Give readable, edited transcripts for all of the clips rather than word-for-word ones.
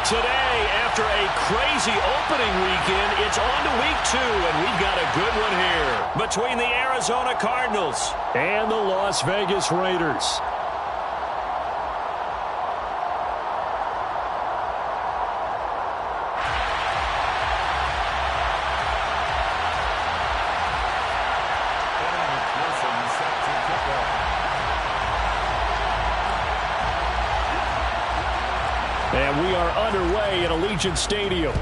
Today, after a crazy opening weekend, it's on to week 2, and we've got a good one here between the Arizona Cardinals and the Las Vegas Raiders. And we are underway at Allegiant Stadium.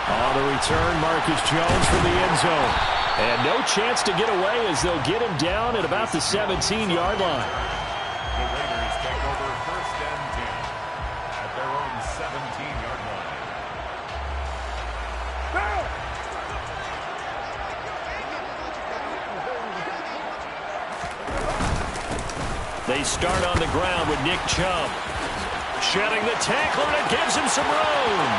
On the return, Marcus Jones from the end zone. And no chance to get away as they'll get him down at about the 17-yard line. The Raiders take over 1st and 10 at their own 17-yard line. They start on the ground with Nick Chubb. Shedding the tackler, and it gives him some room.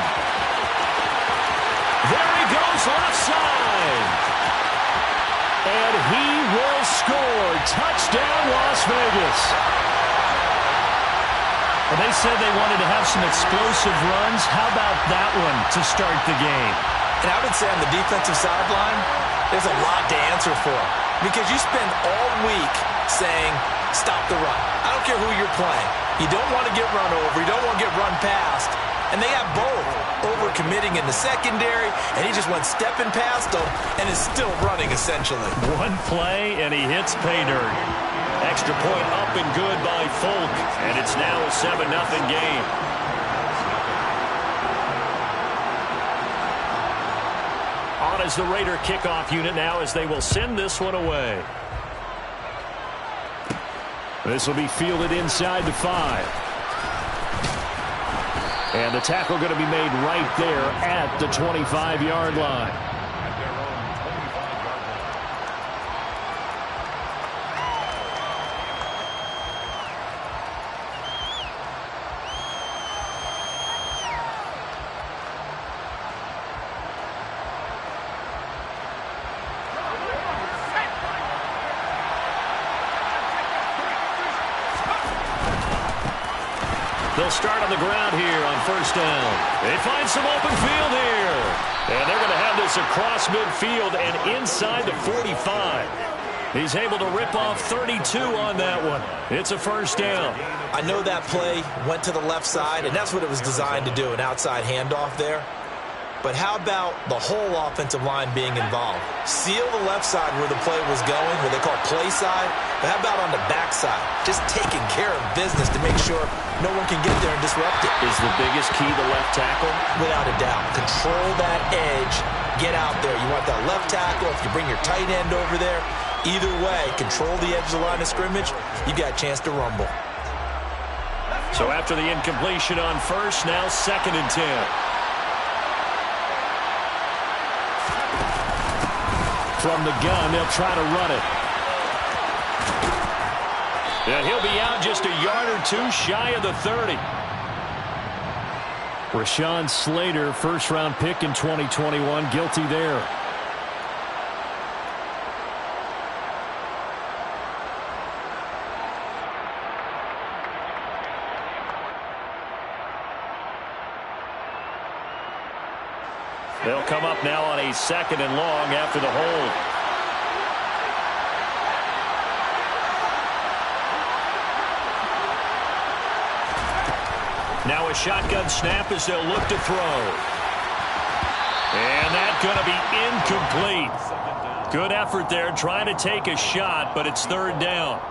There he goes left side. And he will score. Touchdown, Las Vegas. Well, they said they wanted to have some explosive runs. How about that one to start the game? And I would say on the defensive sideline, there's a lot to answer for. Because you spend all week saying, stop the run. I don't care who you're playing. You don't want to get run over. You don't want to get run past. And they have both. Over-committing in the secondary, and he just went stepping past them and is still running, essentially. One play, and he hits pay dirt. Extra point up and good by Folk, and it's now a 7-0 game. On as the Raider kickoff unit now as they will send this one away. This will be fielded inside the 5. And the tackle going to be made right there at the 25-yard line. At their own 25-yard line. They'll start on the ground here on 1st down. They find some open field here. And they're going to have this across midfield and inside the 45. He's able to rip off 32 on that one. It's a 1st down. I know that play went to the left side, and that's what it was designed to do, an outside handoff there. But how about the whole offensive line being involved? Seal the left side where the play was going, what they call play side. But how about on the back side? Just taking care of business to make sure no one can get there and disrupt it. Is the biggest key the left tackle? Without a doubt. Control that edge. Get out there. You want that left tackle. If you bring your tight end over there, either way, control the edge of the line of scrimmage, you got a chance to rumble. So after the incompletion on 1st, now 2nd and 10. From the gun, they'll try to run it. And he'll be out just a yard or two shy of the 30. Rashawn Slater, 1st-round pick in 2021, guilty there. They'll come up now on a 2nd and long after the hold. Now a shotgun snap as they'll look to throw. And that's going to be incomplete. Good effort there trying to take a shot, but it's 3rd down.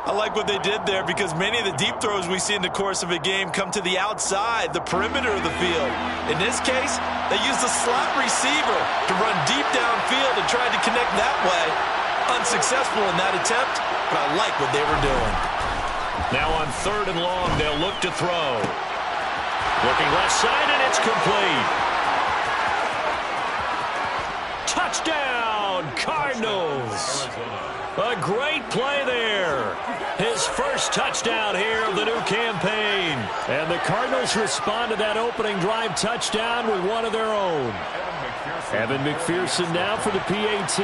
I like what they did there because many of the deep throws we see in the course of a game come to the outside, the perimeter of the field. In this case, they used a slot receiver to run deep downfield and tried to connect that way. Unsuccessful in that attempt, but I like what they were doing. Now on 3rd and long, they'll look to throw. Looking left side, and it's complete. Touchdown, Cardinals. A great play there. His 1st touchdown here of the new campaign. And the Cardinals respond to that opening drive touchdown with one of their own. Evan McPherson now for the PAT.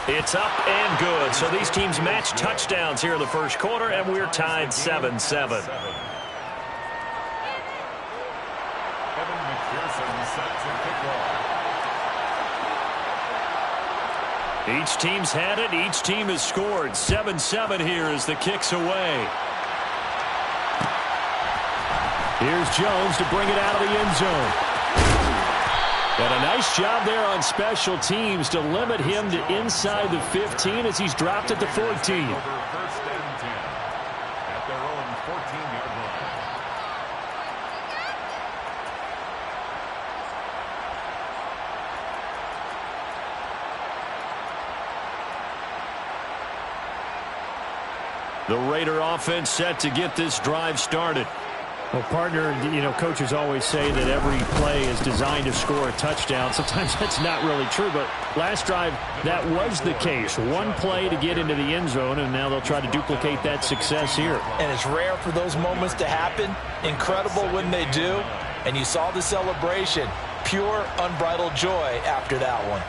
It's up and good. So these teams match touchdowns here in the first quarter, and we're tied 7-7. Each team's had it. Each team has scored. 7-7 here as the kick's away. Here's Jones to bring it out of the end zone. And a nice job there on special teams to limit him to inside the 15 as he's dropped at the 14. First and 10 at their own 14-yard line. The Raider offense set to get this drive started. Well, partner, coaches always say that every play is designed to score a touchdown. Sometimes that's not really true, but last drive, that was the case. One play to get into the end zone, and now they'll try to duplicate that success here. And it's rare for those moments to happen. Incredible when they do. And you saw the celebration. Pure, unbridled joy after that one.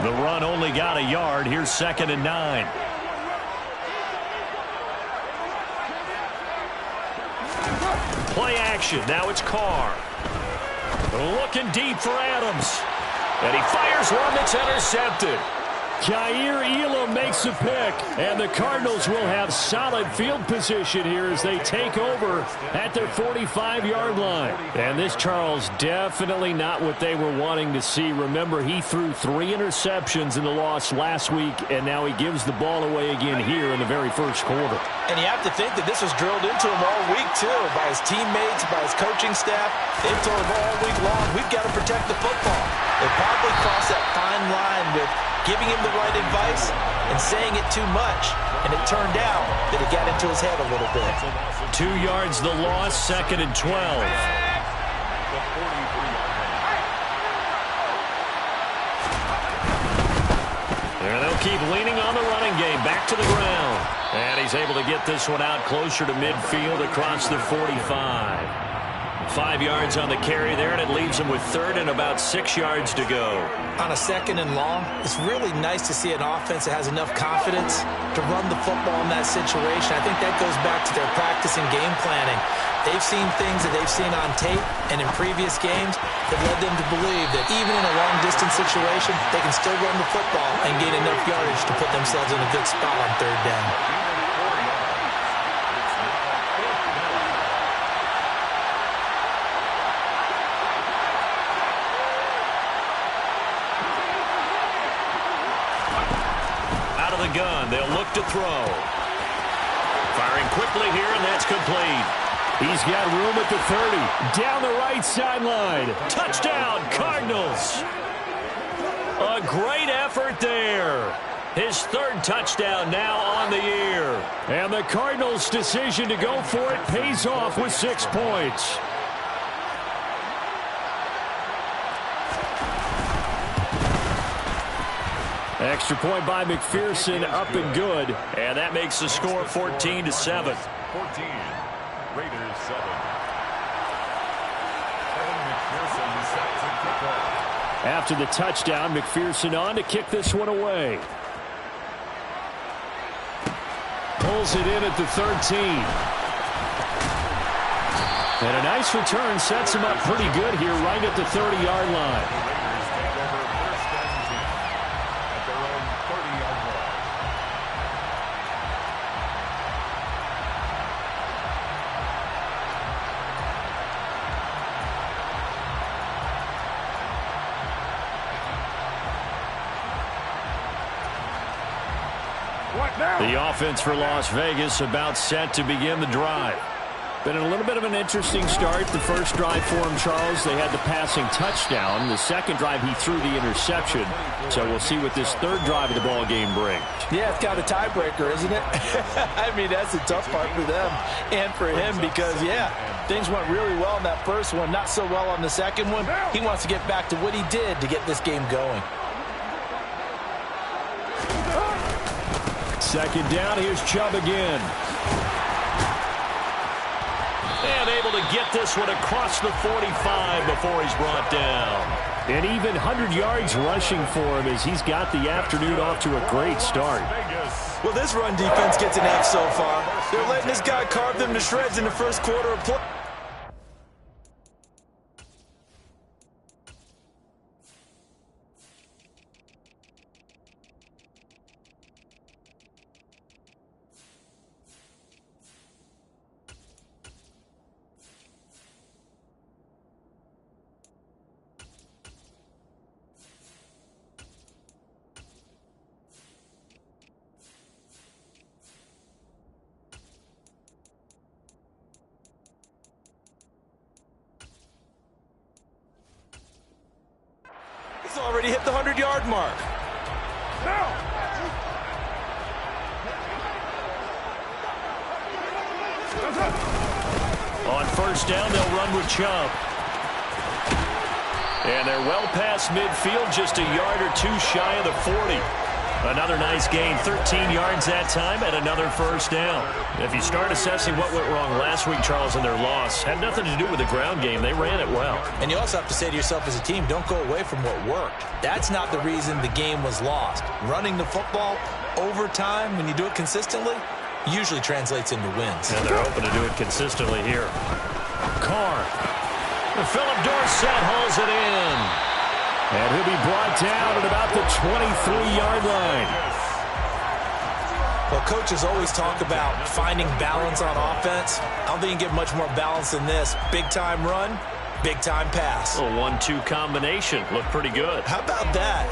The run only got a yard. Here's 2nd and 9. Play action. Now it's Carr. Looking deep for Adams. And he fires one that's intercepted. Khair Elam makes a pick, and the Cardinals will have solid field position here as they take over at their 45-yard line. And this, Charles, definitely not what they were wanting to see. Remember, he threw 3 interceptions in the loss last week, and now he gives the ball away again here in the very first quarter. And you have to think that this was drilled into him all week, too, by his teammates, by his coaching staff. They've told him all week long, we've got to protect the football. They probably crossed that fine line with giving him the right advice and saying it too much. And it turned out that it got into his head a little bit. 2 yards the loss, 2nd and 12. And they'll keep leaning on the running game. Back to the ground. And he's able to get this one out closer to midfield across the 45. 5 yards on the carry there, and it leaves him with 3rd and about 6 yards to go. On a 2nd and long, it's really nice to see an offense that has enough confidence to run the football in that situation. I think that goes back to their practice and game planning. They've seen things that they've seen on tape and in previous games that led them to believe that even in a long-distance situation, they can still run the football and gain enough yardage to put themselves in a good spot on 3rd down. Gun. They'll look to throw. Firing quickly here, and that's complete. He's got room at the 30. Down the right sideline. Touchdown, Cardinals. A great effort there. His 3rd touchdown now on the year. And the Cardinals' decision to go for it pays off with 6 points. Extra point by McPherson, up and good. And that makes the score 14-7. 14. Raiders 7. McPherson sets a kickoff. After the touchdown, McPherson on to kick this one away. Pulls it in at the 13. And a nice return sets him up pretty good here right at the 30-yard line. The offense for Las Vegas about set to begin the drive. Been a little bit of an interesting start. The first drive for him, Charles, they had the passing touchdown. The second drive, he threw the interception. So we'll see what this 3rd drive of the ball game brings. Yeah, it's kind of a tiebreaker, isn't it? I mean, that's the tough part for them and for him because, yeah, things went really well in that first one, not so well on the second one. He wants to get back to what he did to get this game going. 2nd down, here's Chubb again. And able to get this one across the 45 before he's brought down. And even 100 yards rushing for him as he's got the afternoon off to a great start. Well, this run defense gets an F so far. They're letting this guy carve them to shreds in the first quarter of play. He's already hit the 100-yard mark. On first down, they'll run with Chubb. And they're well past midfield, just a yard or two shy of the 40. Another nice gain, 13 yards that time, and another first down. If you start assessing what went wrong last week, Charles, in their loss, had nothing to do with the ground game. They ran it well. And you also have to say to yourself as a team, don't go away from what worked. That's not the reason the game was lost. Running the football over time, when you do it consistently, usually translates into wins. And they're hoping to do it consistently here. Carr. Philip Dorsett hauls it in. And he'll be brought down at about the 23-yard line. Well, coaches always talk about finding balance on offense. I don't think you get much more balance than this. Big-time run, big-time pass. A 1-2 combination. Looked pretty good. How about that?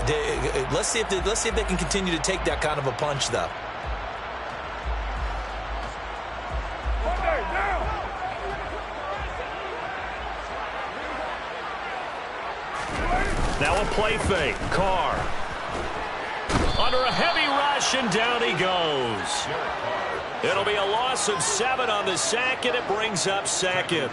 Let's see if they can continue to take that kind of a punch, though. Now a play fake. Carr. Under a heavy rush, and down he goes. It'll be a loss of 7 on the sack, and it brings up second.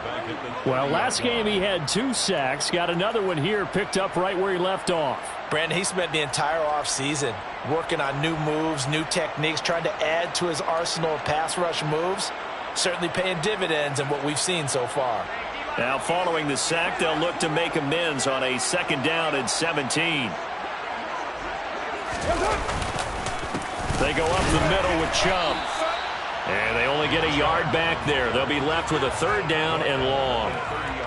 Well, last game he had 2 sacks. Got another one here, picked up right where he left off. Brandon, he spent the entire offseason working on new moves, new techniques, trying to add to his arsenal of pass rush moves. Certainly paying dividends in what we've seen so far. Now, following the sack, they'll look to make amends on a 2nd down and 17. They go up the middle with Chubb. And they only get a yard back there. They'll be left with a 3rd down and long.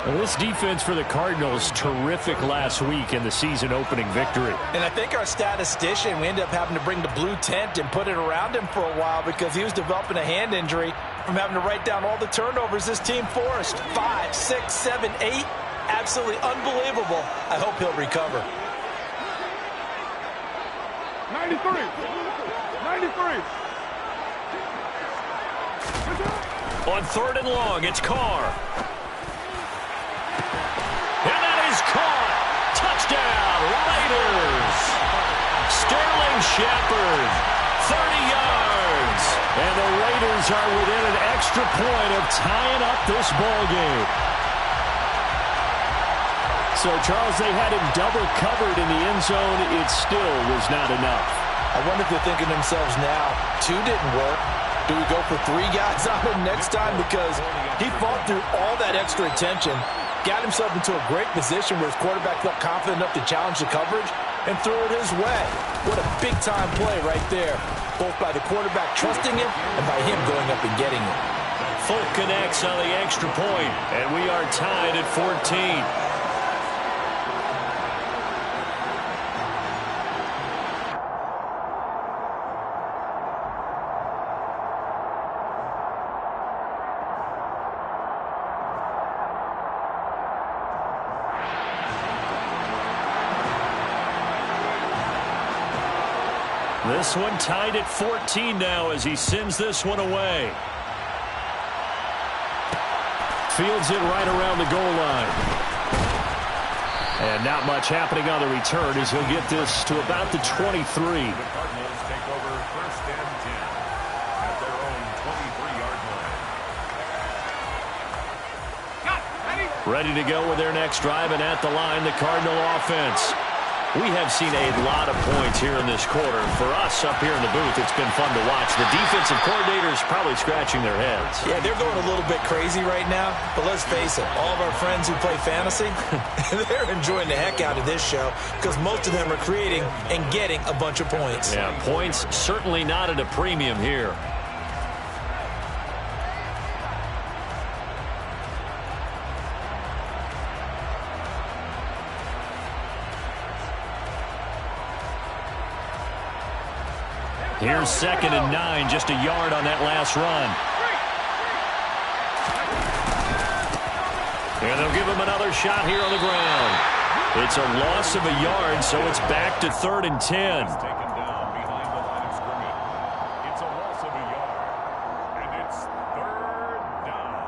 Well, this defense for the Cardinals, terrific last week in the season-opening victory. And I think our statistician, we ended up having to bring the blue tent and put it around him for a while because he was developing a hand injury from having to write down all the turnovers this team forced. 5, 6, 7, 8. Absolutely unbelievable. I hope he'll recover. 93. 93. On 3rd and long, it's Carr. And that is caught. Touchdown, Raiders. Sterling Shepard, 30 yards. And the Raiders are within an extra point of tying up this ball game. So, Charles, they had him double covered in the end zone. It still was not enough. I wonder if they're thinking to themselves now, 2 didn't work. Do we go for 3 guys on him next time? Because he fought through all that extra attention, got himself into a great position where his quarterback felt confident enough to challenge the coverage and throw it his way. What a big-time play right there, both by the quarterback trusting him and by him going up and getting it. Folk connects on the extra point, and we are tied at 14. This one tied at 14 now as he sends this one away. Fields it right around the goal line. And not much happening on the return as he'll get this to about the 23. The Cardinals take over 1st and 10 at their own 23-yard line. Ready to go with their next drive, and at the line, the Cardinal offense. We have seen a lot of points here in this quarter. For us up here in the booth, it's been fun to watch. The defensive coordinators probably scratching their heads. Yeah, they're going a little bit crazy right now, but let's face it, all of our friends who play fantasy, they're enjoying the heck out of this show because most of them are creating and getting a bunch of points. Yeah, points certainly not at a premium here. Here's 2nd and 9, just a yard on that last run. And they'll give him another shot here on the ground. It's a loss of a yard, so it's back to 3rd and 10. Taken down behind the line of scrimmage. It's a loss of a yard, and it's 3rd down.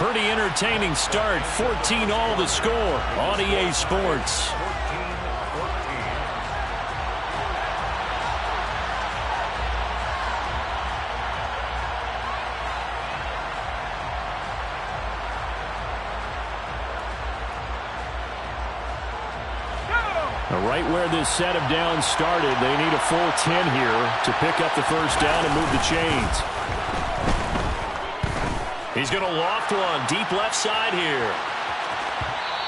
Pretty entertaining start. 14 all the score on EA Sports. Right where this set of downs started, they need a full 10 here to pick up the first down and move the chains. He's going to loft one deep left side here.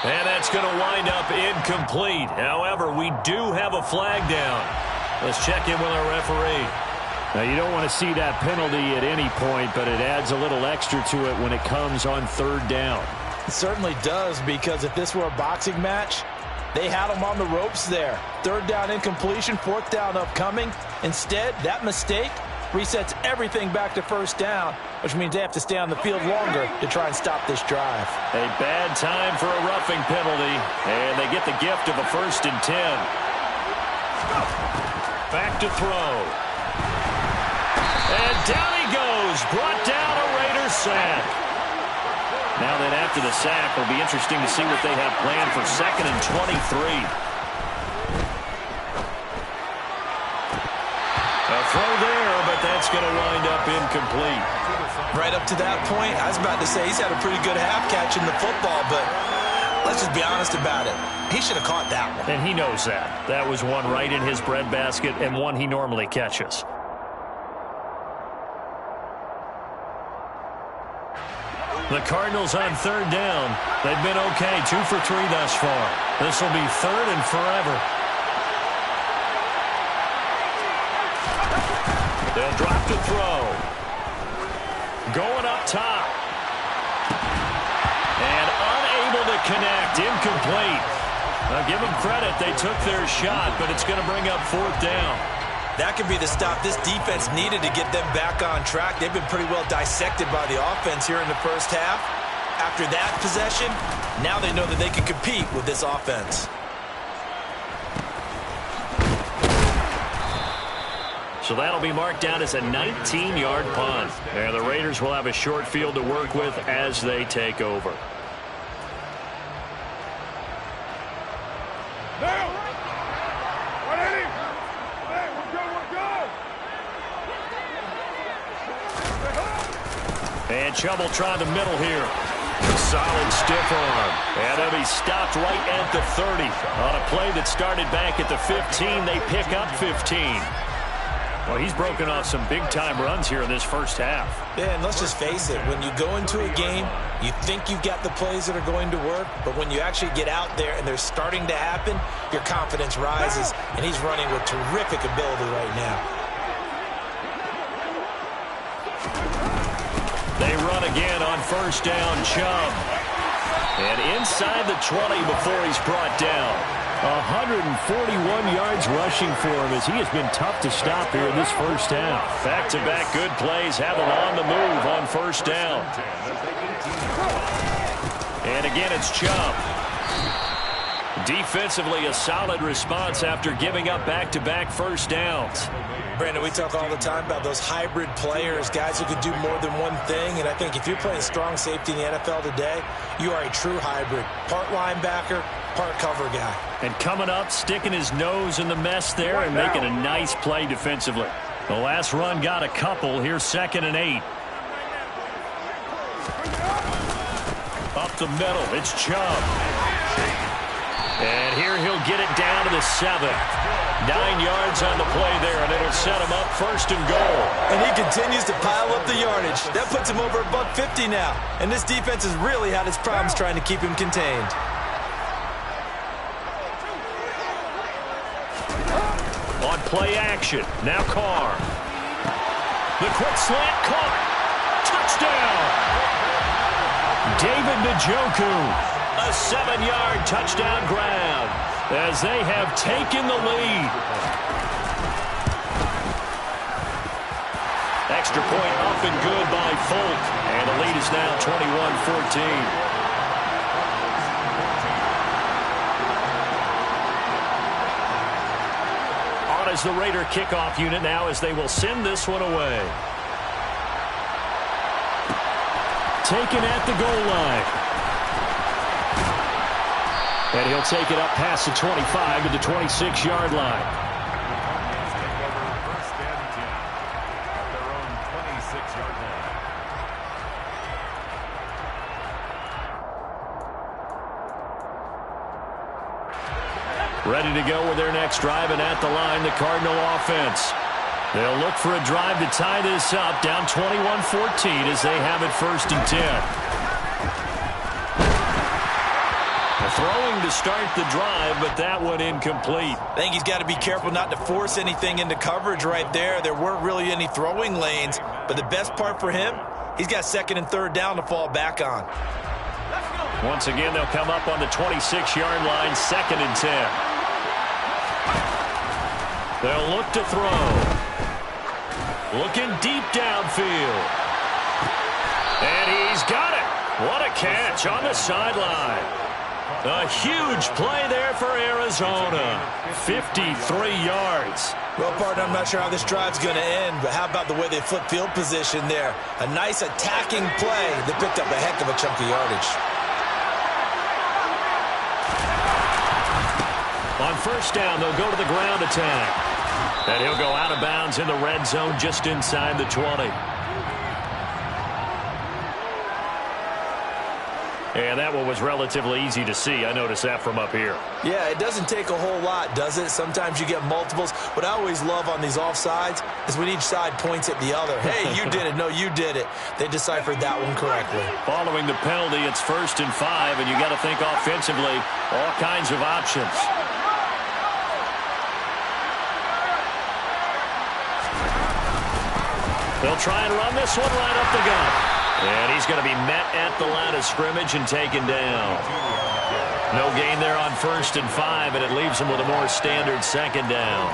And that's going to wind up incomplete. However, we do have a flag down. Let's check in with our referee. Now, you don't want to see that penalty at any point, but it adds a little extra to it when it comes on 3rd down. It certainly does, because if this were a boxing match, they had him on the ropes there. 3rd down incompletion, 4th down upcoming. Instead, that mistake resets everything back to 1st down, which means they have to stay on the field longer to try and stop this drive. A bad time for a roughing penalty, and they get the gift of a 1st and 10. Back to throw. And down he goes, brought down a Raiders sack. Now then, after the sack, it'll be interesting to see what they have planned for 2nd and 23. A throw there, but that's going to wind up incomplete. Right up to that point, I was about to say he's had a pretty good half catching the football, but let's just be honest about it. He should have caught that one. And he knows that. That was one right in his breadbasket and one he normally catches. The Cardinals on 3rd down. They've been okay, 2 for 3 thus far. This will be 3rd and forever. They'll drop to throw. Going up top. And unable to connect. Incomplete. Now give them credit. They took their shot, but it's going to bring up 4th down. That could be the stop this defense needed to get them back on track. They've been pretty well dissected by the offense here in the first half. After that possession, now they know that they can compete with this offense. So that'll be marked down as a 19-yard punt. And the Raiders will have a short field to work with as they take over. And Chubb trying the middle here. Solid stiff arm. And he'll be stopped right at the 30. On a play that started back at the 15, they pick up 15. Well, he's broken off some big-time runs here in this first half. Yeah, and let's just face it. When you go into a game, you think you've got the plays that are going to work, but when you actually get out there and they're starting to happen, your confidence rises, and he's running with terrific ability right now. They run again on 1st down, Chubb. And inside the 20 before he's brought down. 141 yards rushing for him as he has been tough to stop here in this first half. Back-to-back good plays have him on the move on 1st down. And again, it's Chubb. Defensively, a solid response after giving up back-to-back first downs. Brandon, we talk all the time about those hybrid players, guys who can do more than one thing. And I think if you're playing strong safety in the NFL today, you are a true hybrid. Part linebacker, part cover guy. And coming up, sticking his nose in the mess there and making a nice play defensively. The last run got a couple. Here's 2nd and 8. Up the middle, it's Chubb. And here he'll get it down to the 7. 9 yards on the play there, and it'll set him up 1st and goal. And he continues to pile up the yardage. That puts him over $150 now. And this defense has really had its problems trying to keep him contained. On play action, now Carr. The quick slant caught. Touchdown! David Njoku. A 7-yard touchdown grab as they have taken the lead. Extra point up and good by Folk. And the lead is now 21-14. As the Raider kickoff unit now as they will send this one away. Taken at the goal line. And he'll take it up past the 25 to the 26-yard line. First and 10 at their own 26-yard line. Ready to go with their next drive, and at the line, the Cardinal offense. They'll look for a drive to tie this up, down 21-14 as they have it 1st and 10. Throwing to start the drive, but that one incomplete. I think he's got to be careful not to force anything into coverage right there. There weren't really any throwing lanes, but the best part for him, he's got 2nd and 3rd down to fall back on. Once again, they'll come up on the 26-yard line, 2nd and 10. They'll look to throw. Looking deep downfield. And he's got it. What a catch on the sideline. A huge play there for Arizona. 53 yards. Well, partner, I'm not sure how this drive's going to end, but how about the way they flip field position there? A nice attacking play that picked up a heck of a chunk of yardage. On 1st down, they'll go to the ground attack. And he'll go out of bounds in the red zone just inside the 20. And that one was relatively easy to see. I noticed that from up here. Yeah, it doesn't take a whole lot, does it? Sometimes you get multiples. What I always love on these offsides is when each side points at the other. Hey, you did it. No, you did it. They deciphered that one correctly. Following the penalty, it's 1st and 5, and you got to think offensively, all kinds of options. They'll try and run this one right up the gut. And he's going to be met at the line of scrimmage and taken down. No gain there on 1st and 5, and it leaves him with a more standard 2nd down.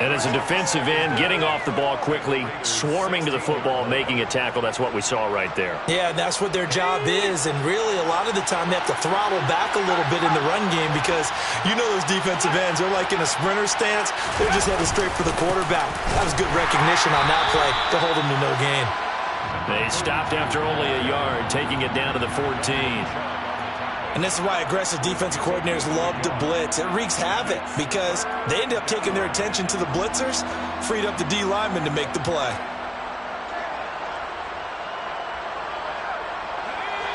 And as a defensive end, getting off the ball quickly, swarming to the football, making a tackle, that's what we saw right there. Yeah, that's what their job is, and really a lot of the time they have to throttle back a little bit in the run game because you know those defensive ends, they're like in a sprinter stance. They're just headed straight for the quarterback. That was good recognition on that play to hold him to no gain. They stopped after only a yard, taking it down to the 14. And this is why aggressive defensive coordinators love to blitz. It wreaks havoc because they end up taking their attention to the blitzers, freed up the D lineman to make the play.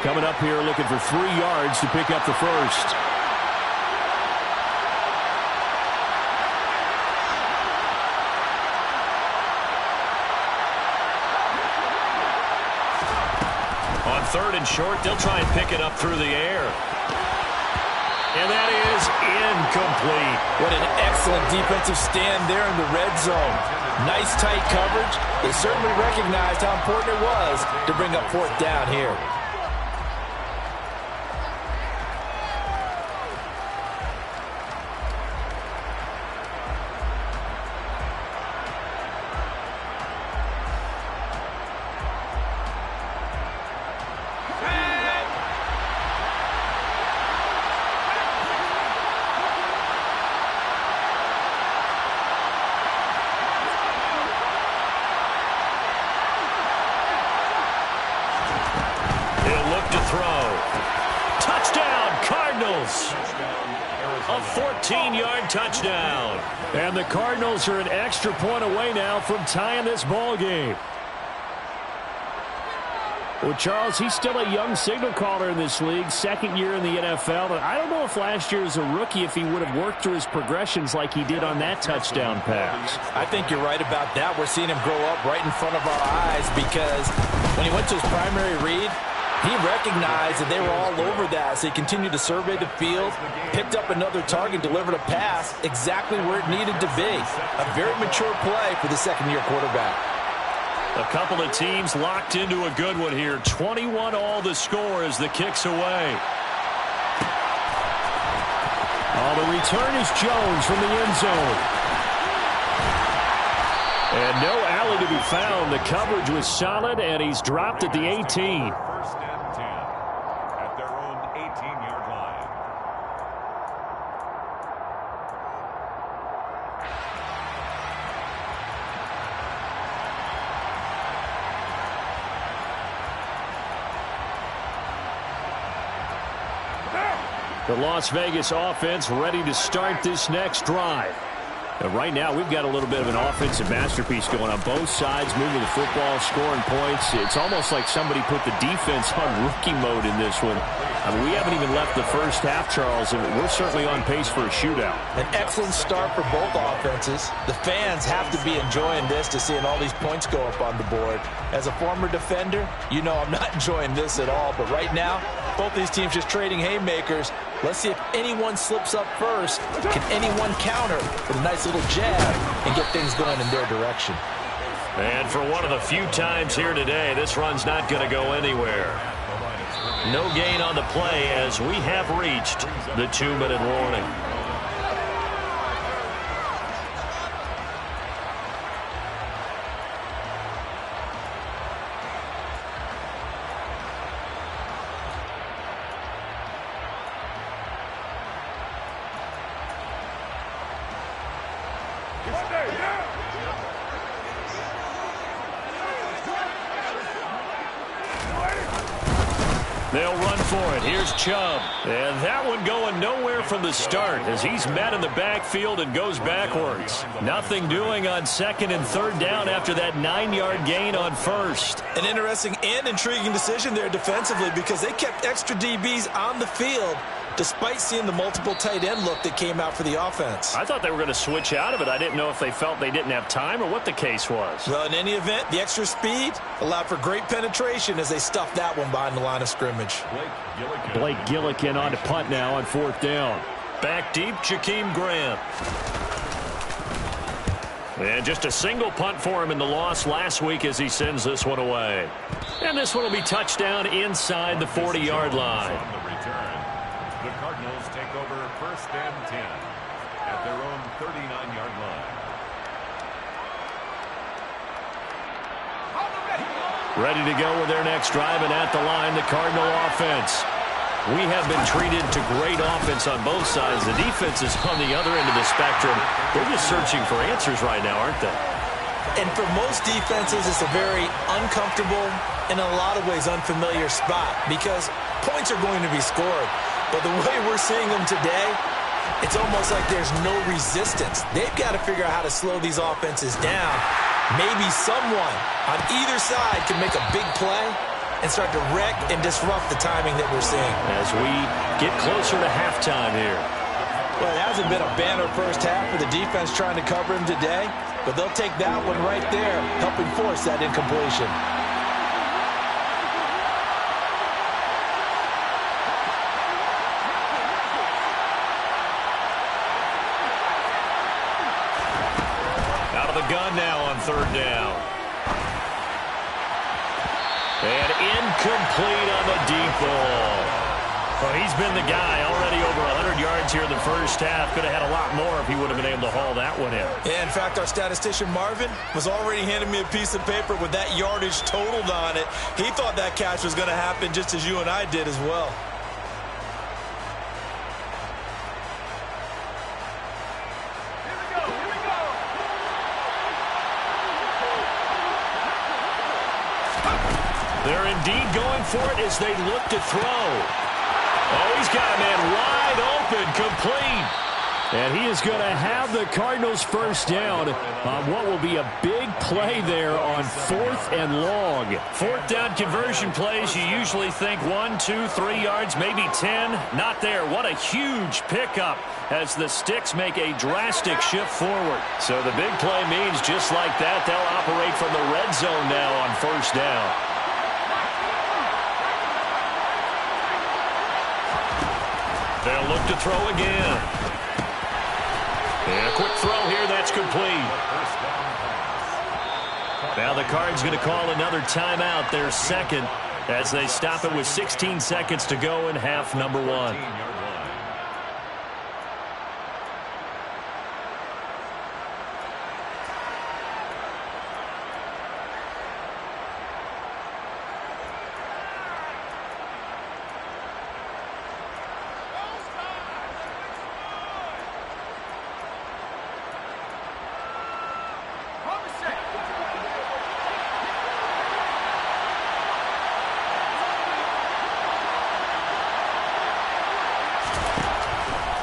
Coming up here looking for 3 yards to pick up the 1st. On 3rd and short, they'll try and pick it up through the air. And that is incomplete. What an excellent defensive stand there in the red zone. Nice tight coverage. They certainly recognized how important it was to bring up 4th down here. A 14-yard touchdown. And the Cardinals are an extra point away now from tying this ball game. Well, Charles, he's still a young signal caller in this league, second year in the NFL. And I don't know if last year as a rookie, if he would have worked through his progressions like he did on that touchdown pass. I think you're right about that. We're seeing him grow up right in front of our eyes because when he went to his primary read, he recognized that they were all over that, so he continued to survey the field, picked up another target, delivered a pass exactly where it needed to be. A very mature play for the second-year quarterback. A couple of teams locked into a good one here. 21 all the score as the kick's away. Oh, the return is Jones from the end zone. And no alley to be found. The coverage was solid, and he's dropped at the 18. First and 10 at their own 18-yard line. The Las Vegas offense ready to start this next drive. And right now, we've got a little bit of an offensive masterpiece going on both sides, moving the football, scoring points. It's almost like somebody put the defense on rookie mode in this one. I mean, we haven't even left the first half, Charles, and we're certainly on pace for a shootout. An excellent start for both offenses. The fans have to be enjoying this to seeing all these points go up on the board. As a former defender, you know I'm not enjoying this at all. But right now, both these teams just trading haymakers. Let's see if anyone slips up first. Can anyone counter with a nice little jab and get things going in their direction? And for one of the few times here today, this run's not going to go anywhere. No gain on the play as we have reached the 2-minute warning. They'll run for it. Here's Chubb. And that one going nowhere from the start as he's met in the backfield and goes backwards. Nothing doing on second and third down after that 9-yard gain on first. An interesting and intriguing decision there defensively because they kept extra DBs on the field despite seeing the multiple tight end look that came out for the offense. I thought they were going to switch out of it. I didn't know if they felt they didn't have time or what the case was. Well, in any event, the extra speed allowed for great penetration as they stuffed that one behind the line of scrimmage. Blake Gillikin on to punt now on fourth down. Back deep, Jakeem Grant. And just a single punt for him in the loss last week as he sends this one away. And this one will be touchdown inside the 40-yard line. The Cardinals take over first and 10 at their own 39-yard line. Ready to go with their next drive, and at the line, the Cardinal offense. We have been treated to great offense on both sides. The defense is on the other end of the spectrum. They're just searching for answers right now, aren't they? And for most defenses, it's a very uncomfortable, in a lot of ways, unfamiliar spot because points are going to be scored. But the way we're seeing them today, it's almost like there's no resistance. They've got to figure out how to slow these offenses down. Maybe someone on either side can make a big play and start to wreck and disrupt the timing that we're seeing. As we get closer to halftime here. Well, it hasn't been a banner first half for the defense trying to cover him today, but they'll take that one right there, helping force that incompletion. Gun now on third down. And incomplete on the deep ball. Well, he's been the guy already over 100 yards here in the first half. Could have had a lot more if he would have been able to haul that one in. Yeah, in fact, our statistician Marvin was already handing me a piece of paper with that yardage totaled on it. He thought that catch was going to happen just as you and I did as well. They're indeed going for it as they look to throw. Oh, he's got a man wide open, complete. And he is going to have the Cardinals first down on what will be a big play there on 4th and long. 4th down conversion plays, you usually think 1, 2, 3 yards, maybe 10. Not there. What a huge pickup as the Sticks make a drastic shift forward. So the big play means just like that, they'll operate from the red zone now on 1st down. They'll look to throw again. And a quick throw here, that's complete. Now the Cards going to call another timeout, their second, as they stop it with 16 seconds to go in half number 1.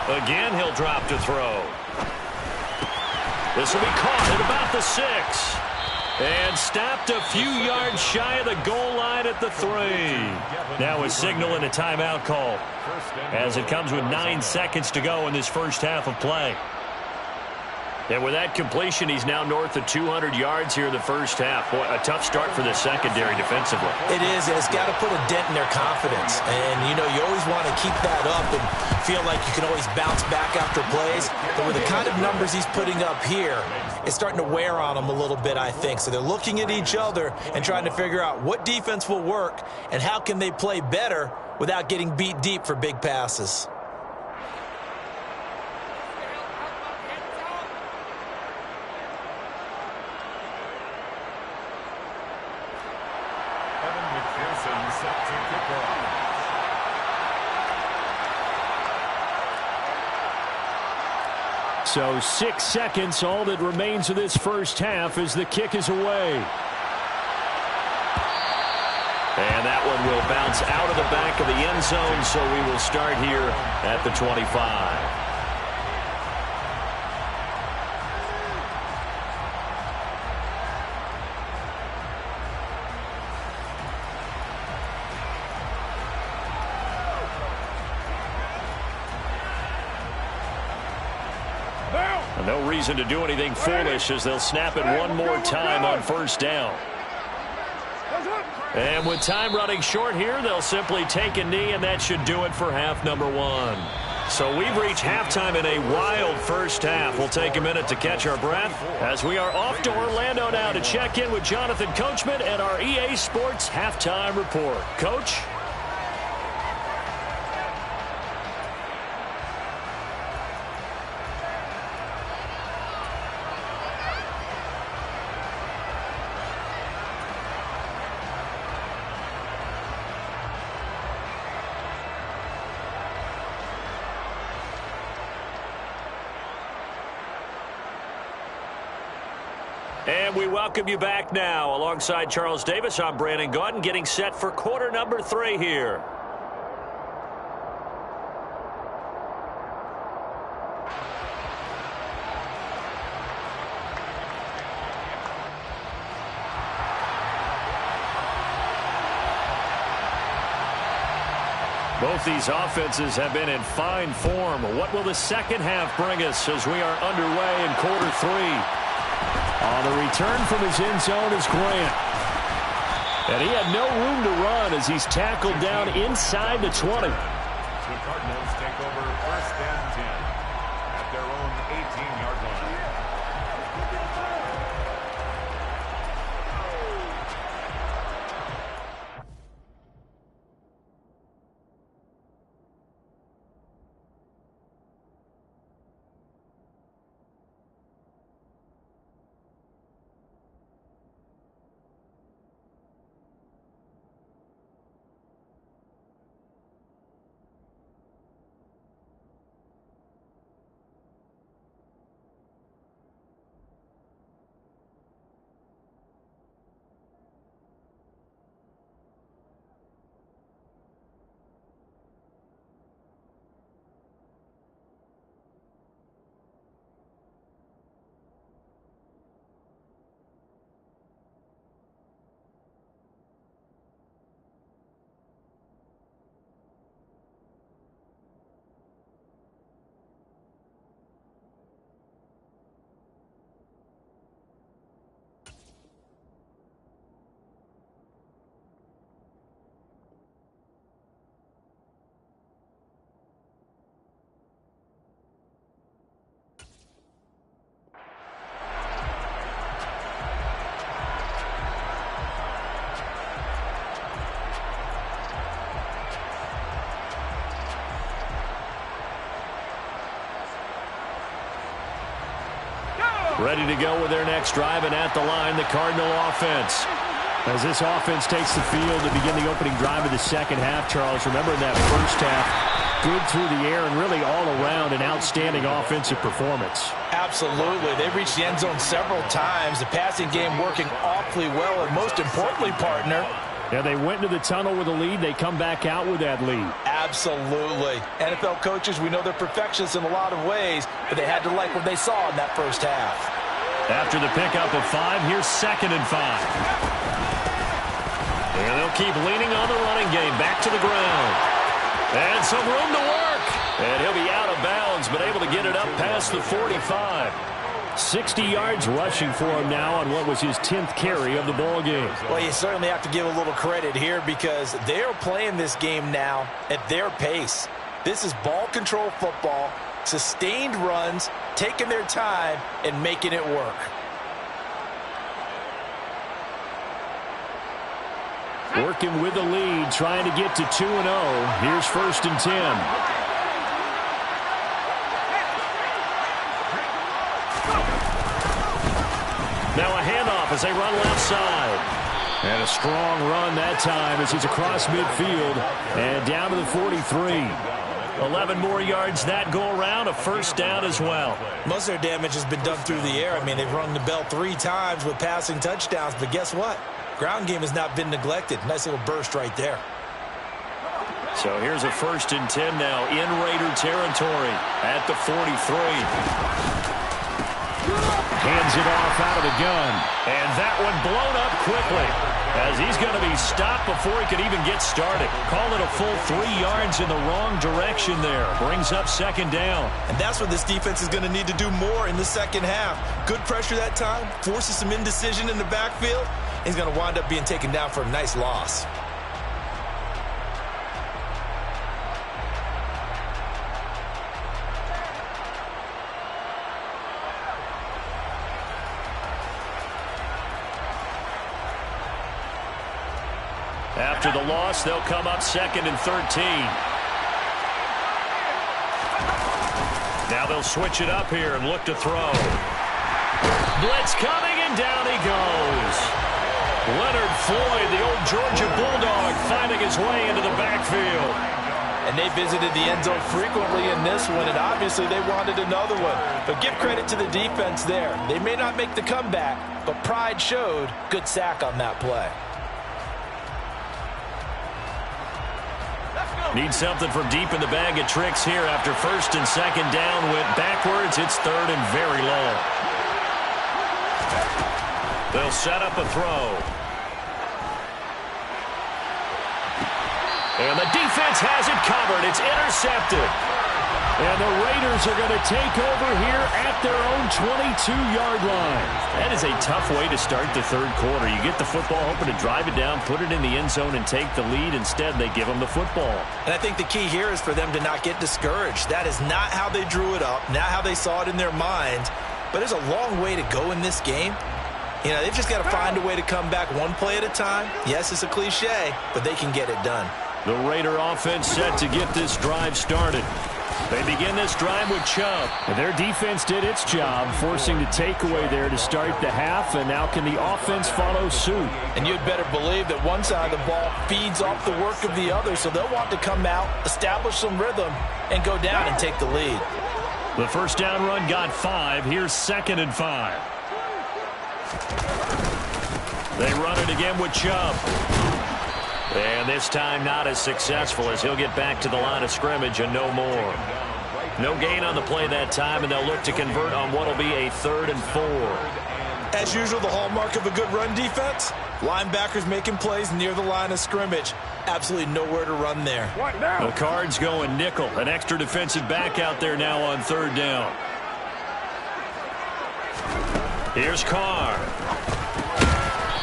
Again, he'll drop to throw. This will be caught at about the 6. And stopped a few yards shy of the goal line at the 3. Now a signal and a timeout call as it comes with 9 seconds to go in this first half of play. And with that completion, he's now north of 200 yards here in the first half. Boy, a tough start for the secondary defensively. It is, and it's got to put a dent in their confidence. And, you know, you always want to keep that up and feel like you can always bounce back after plays. But with the kind of numbers he's putting up here, it's starting to wear on them a little bit, I think. So they're looking at each other and trying to figure out what defense will work and how can they play better without getting beat deep for big passes. So 6 seconds, all that remains of this first half as the kick is away. And that one will bounce out of the back of the end zone, so we will start here at the 25. No reason to do anything foolish as they'll snap it one more time on first down. And with time running short here, they'll simply take a knee, and that should do it for half number 1. So we've reached halftime in a wild first half. We'll take a minute to catch our breath as we are off to Orlando now to check in with Jonathan Coachman and our EA Sports Halftime Report. Coach? And we welcome you back now. Alongside Charles Davis, I'm Brandon Gaudin, getting set for quarter number 3 here. Both these offenses have been in fine form. What will the second half bring us as we are underway in quarter 3? On the return from his end zone is Grant. And he had no room to run as he's tackled down inside the 20. The Cardinals take over 1st and 10 at their own 18-yard line. Ready to go with their next drive, and at the line, the Cardinal offense. As this offense takes the field to begin the opening drive of the second half, Charles, remember in that first half, good through the air and really all around an outstanding offensive performance. Absolutely. They reached the end zone several times. The passing game working awfully well, and most importantly, partner, yeah, they went into the tunnel with a lead. They come back out with that lead. Absolutely. NFL coaches, we know they're perfectionists in a lot of ways, but they had to like what they saw in that first half. After the pickup of 5, here's 2nd and 5. And they'll keep leaning on the running game. Back to the ground. And some room to work. And he'll be out of bounds, but able to get it up past the 45. 60 yards rushing for him now on what was his 10th carry of the ball game. Well, you certainly have to give a little credit here because they are playing this game now at their pace. This is ball control football, sustained runs, taking their time, and making it work. Working with the lead, trying to get to 2-0. Here's 1st and 10. Now a handoff as they run left side. And a strong run that time as he's across midfield and down to the 43. 11 more yards that go around, a 1st down as well. Most of their damage has been done through the air. I mean, they've rung the bell 3 times with passing touchdowns, but guess what? Ground game has not been neglected. Nice little burst right there. So here's a 1st and 10 now in Raider territory at the 43. Hands it off out of the gun. And that one blown up quickly as he's going to be stopped before he could even get started. Call it a full 3 yards in the wrong direction there. Brings up 2nd down. And that's what this defense is going to need to do more in the second half. Good pressure that time, forces some indecision in the backfield. He's going to wind up being taken down for a nice loss. After the loss, they'll come up 2nd and 13. Now they'll switch it up here and look to throw. Blitz coming, and down he goes. Leonard Floyd, the old Georgia Bulldog, finding his way into the backfield. And they visited the end zone frequently in this one, and obviously they wanted another one. But give credit to the defense there. They may not make the comeback, but pride showed. Good sack on that play. Need something from deep in the bag of tricks here after 1st and 2nd down. Went backwards. It's 3rd and very long. They'll set up a throw. And the defense has it covered. It's intercepted. And the Raiders are going to take over here at their own 22-yard line. That is a tough way to start the 3rd quarter. You get the football, hoping to drive it down, put it in the end zone, and take the lead. Instead, they give them the football. And I think the key here is for them to not get discouraged. That is not how they drew it up, not how they saw it in their minds. But there's a long way to go in this game. You know, they've just got to find a way to come back one play at a time. Yes, it's a cliche, but they can get it done. The Raider offense set to get this drive started. They begin this drive with Chubb. And their defense did its job, forcing the takeaway there to start the half, and now can the offense follow suit? And you'd better believe that one side of the ball feeds off the work of the other, so they'll want to come out, establish some rhythm, and go down and take the lead. The 1st down run got 5. Here's 2nd and 5. They run it again with Chubb. And this time not as successful as he'll get back to the line of scrimmage and no more. No gain on the play that time, and they'll look to convert on what will be a 3rd and 4. As usual, the hallmark of a good run defense, linebackers making plays near the line of scrimmage. Absolutely nowhere to run there. The Cards going nickel. An extra defensive back out there now on 3rd down. Here's Carr.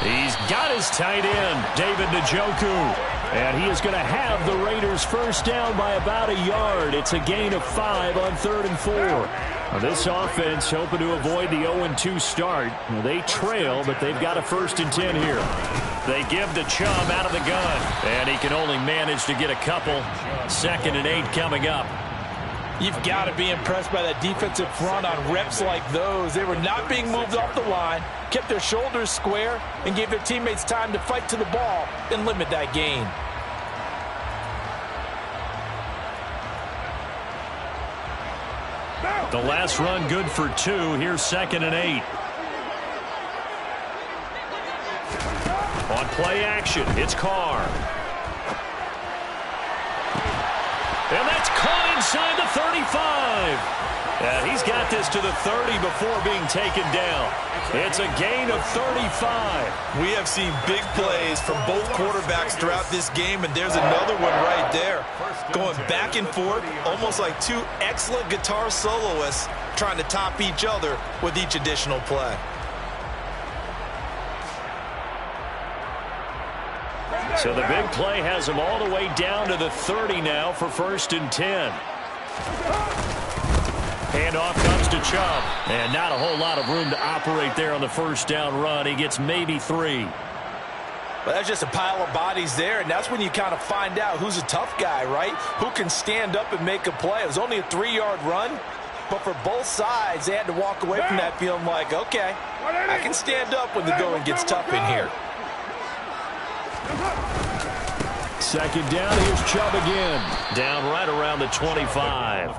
He's got his tight end, David Njoku. And he is going to have the Raiders 1st down by about a yard. It's a gain of 5 on 3rd and 4. Now this offense hoping to avoid the 0-2 start. They trail, but they've got a 1st and 10 here. They give to Chubb out of the gun. And he can only manage to get a couple. 2nd and 8 coming up. You've got to be impressed by that defensive front on reps like those. They were not being moved off the line, kept their shoulders square, and gave their teammates time to fight to the ball and limit that gain. The last run good for 2. Here's 2nd and 8. On play action, it's Carr. And that's caught inside the 35. And he's got this to the 30 before being taken down. It's a gain of 35. We have seen big plays from both quarterbacks throughout this game, and there's another one right there. Going back and forth, almost like two excellent guitar soloists trying to top each other with each additional play. So the big play has him all the way down to the 30 now for 1st and 10. Handoff comes to Chubb. And not a whole lot of room to operate there on the 1st down run. He gets maybe 3. But that's just a pile of bodies there, and that's when you kind of find out who's a tough guy, right? Who can stand up and make a play. It was only a 3-yard run, but for both sides, they had to walk away from that feeling like, okay, I can stand up when the going gets tough in here. 2nd down, here's Chubb again. Down right around the 25.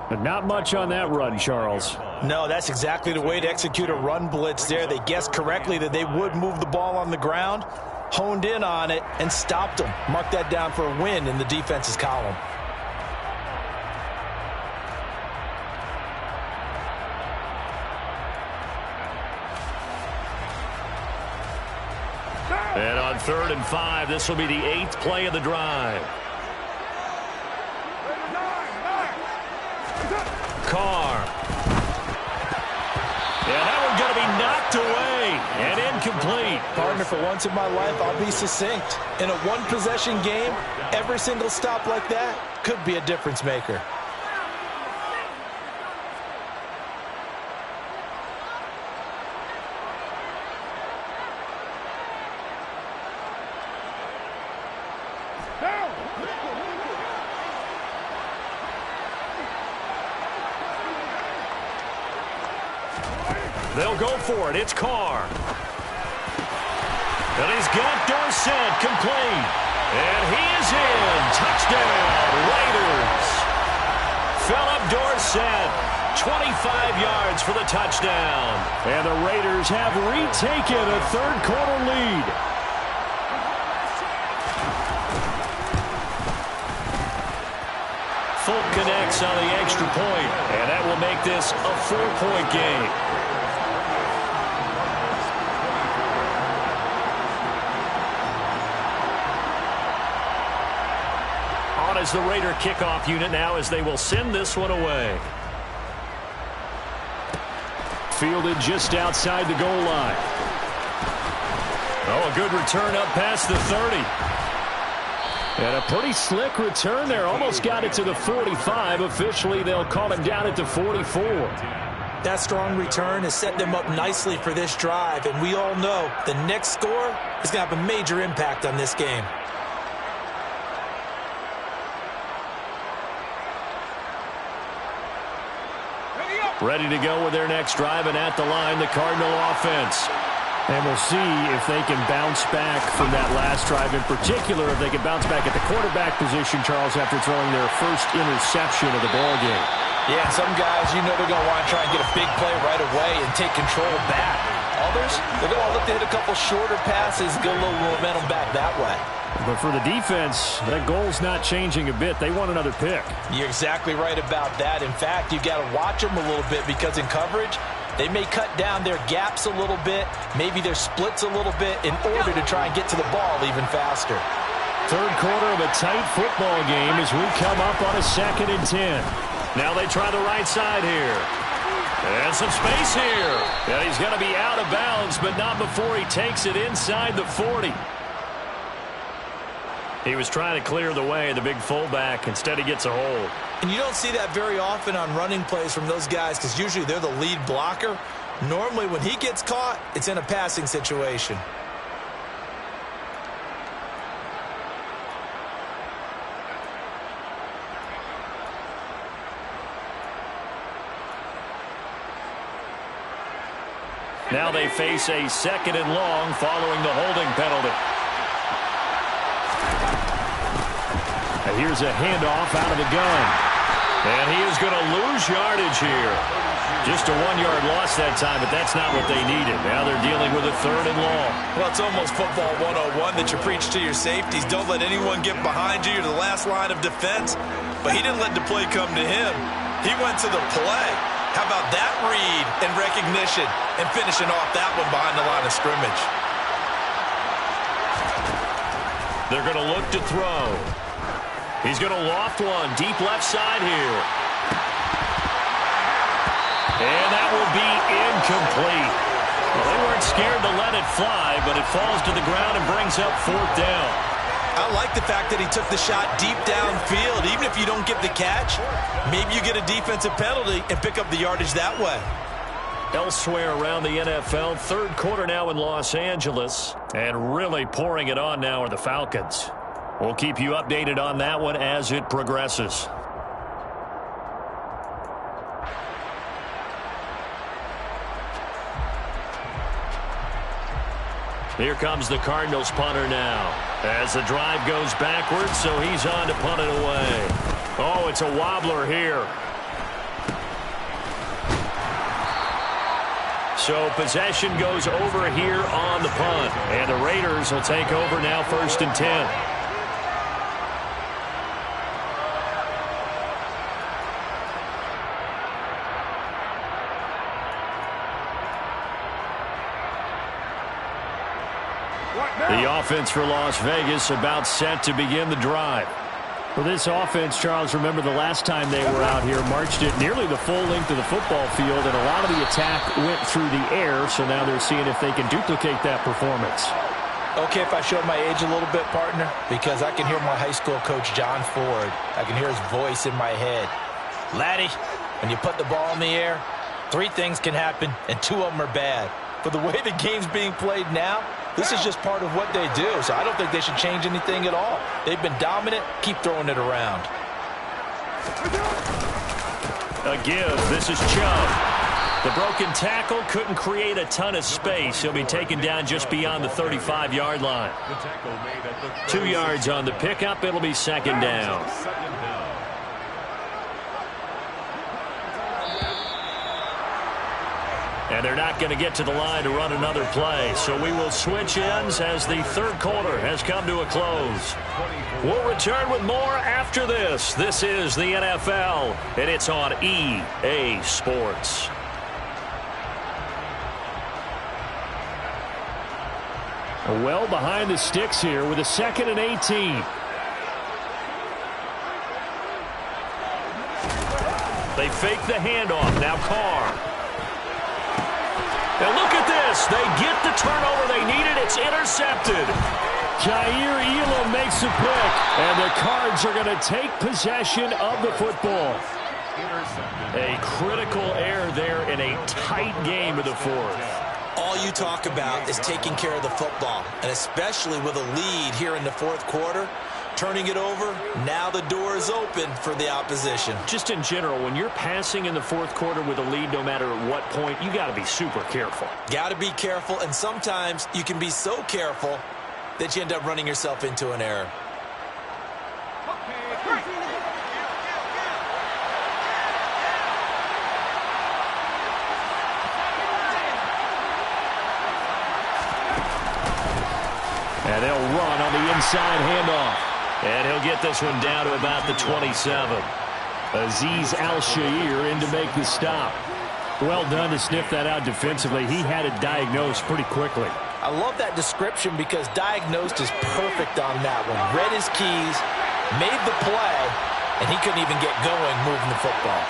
But not much on that run, Charles. No, that's exactly the way to execute a run blitz there. They guessed correctly that they would move the ball on the ground, honed in on it, and stopped them. Mark that down for a win in the defense's column. And on 3rd and 5, this will be the 8th play of the drive. Carr. And that one's going to be knocked away and incomplete. Partner, for once in my life, I'll be succinct. In a one-possession game, every single stop like that could be a difference maker. They'll go for it. It's Carr. And he's got Dorsett complete. And he is in. Touchdown, Raiders. Philip Dorsett, 25 yards for the touchdown. And the Raiders have retaken a 3rd quarter lead. Fulk connects on the extra point, and that will make this a 4-point game. As the Raider kickoff unit now, as they will send this one away. Fielded just outside the goal line. Oh, a good return up past the 30. And a pretty slick return there. Almost got it to the 45. Officially, they'll call him down at the 44. That strong return has set them up nicely for this drive, and we all know the next score is going to have a major impact on this game. Ready to go with their next drive, and at the line, the Cardinal offense. And we'll see if they can bounce back from that last drive. In particular, if they can bounce back at the quarterback position, Charles, after throwing their first interception of the ballgame. Yeah, some guys, you know they're going to want to try and get a big play right away and take control back. Others, they're going to look to hit a couple shorter passes, get a little momentum back that way. But for the defense, that goal's not changing a bit. They want another pick. You're exactly right about that. In fact, you've got to watch them a little bit because in coverage, they may cut down their gaps a little bit, maybe their splits a little bit in order to try and get to the ball even faster. 3rd quarter of a tight football game as we come up on a 2nd and 10. Now they try the right side here. And some space here. And he's going to be out of bounds, but not before he takes it inside the 40. He was trying to clear the way, the big fullback. Instead, he gets a hold. And you don't see that very often on running plays from those guys because usually they're the lead blocker. Normally, when he gets caught, it's in a passing situation. Now they face a 2nd and long following the holding penalty. And here's a handoff out of the gun. And he is going to lose yardage here. Just a 1-yard loss that time, but that's not what they needed. Now they're dealing with a 3rd and long. Well, it's almost football 101 that you preach to your safeties. Don't let anyone get behind you. You're the last line of defense. But he didn't let the play come to him. He went to the play. How about that read and recognition and finishing off that one behind the line of scrimmage? They're going to look to throw. He's going to loft one deep left side here. And that will be incomplete. Well, they weren't scared to let it fly, but it falls to the ground and brings up 4th down. I like the fact that he took the shot deep downfield. Even if you don't get the catch, maybe you get a defensive penalty and pick up the yardage that way. Elsewhere around the NFL, 3rd quarter now in Los Angeles. And really pouring it on now are the Falcons. We'll keep you updated on that one as it progresses. Here comes the Cardinals punter now. As the drive goes backwards, so he's on to punt it away. Oh, it's a wobbler here. So possession goes over here on the punt. And the Raiders will take over now 1st and 10. The offense for Las Vegas about set to begin the drive. Well, this offense, Charles, remember the last time they were out here, marched it nearly the full length of the football field, and a lot of the attack went through the air, so now they're seeing if they can duplicate that performance. Okay, if I show my age a little bit, partner, because I can hear my high school coach, John Ford. I can hear his voice in my head. Laddie, when you put the ball in the air, 3 things can happen, and 2 of them are bad. But the way the game's being played now, this is just part of what they do, so I don't think they should change anything at all. They've been dominant. Keep throwing it around. A give. This is Chubb. The broken tackle couldn't create a ton of space. He'll be taken down just beyond the 35-yard line. 2 yards on the pickup. It'll be 2nd down. And they're not going to get to the line to run another play. So we will switch ends as the 3rd quarter has come to a close. We'll return with more after this. This is the NFL, and it's on EA Sports. Well behind the sticks here with a 2nd and 18. They fake the handoff. Now Carr. And look at this. They get the turnover they needed. It's intercepted. Jair Elam makes a pick. And the Cards are going to take possession of the football. A critical error there in a tight game of the 4th. All you talk about is taking care of the football, and especially with a lead here in the 4th quarter. Turning it over, now the door is open for the opposition. Just in general, when you're passing in the 4th quarter with a lead, no matter at what point, you got to be super careful. Got to be careful, and sometimes you can be so careful that you end up running yourself into an error. And they'll run on the inside handoff. And he'll get this one down to about the 27. Azeez Al-Shaair in to make the stop. Well done to sniff that out defensively. He had it diagnosed pretty quickly. I love that description because diagnosed is perfect on that one. Read his keys, made the play, and he couldn't even get going moving the football.